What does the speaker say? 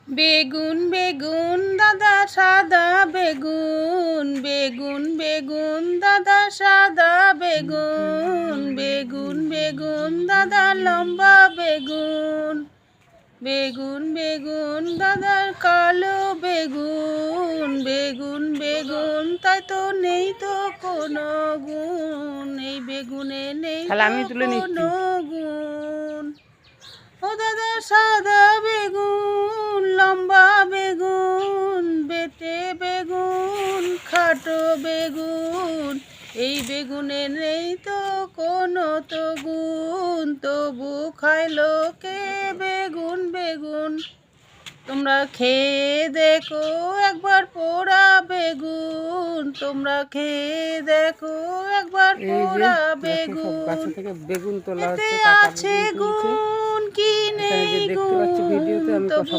বেগুন বেগুন দাদা সাদা বেগুন, বেগুন বেগুন দাদা সাদা বেগুন, বেগুন বেগুন দাদা লম্বা বেগুন, বেগুন বেগুন দাদার কালো বেগুন, বেগুন বেগুন তাই তো নেই তো কোনো গুণ, এই বেগুনে নেই কোনো গুণ। ও দাদা সাদা বেগুন, লম্বা বেগুন, বেটে বেগুন, খাটো বেগুন, এই বেগুনে নেই তো কোনো তো গুণ, তবু খায় লোকে বেগুন বেগুন। তোমরা খেয়ে দেখো একবার পোড়া বেগুন, তোমরা খেয়ে দেখো একবার পোড়া বেগুন, এতে আছে গুণ কি নেই গুণ, তবু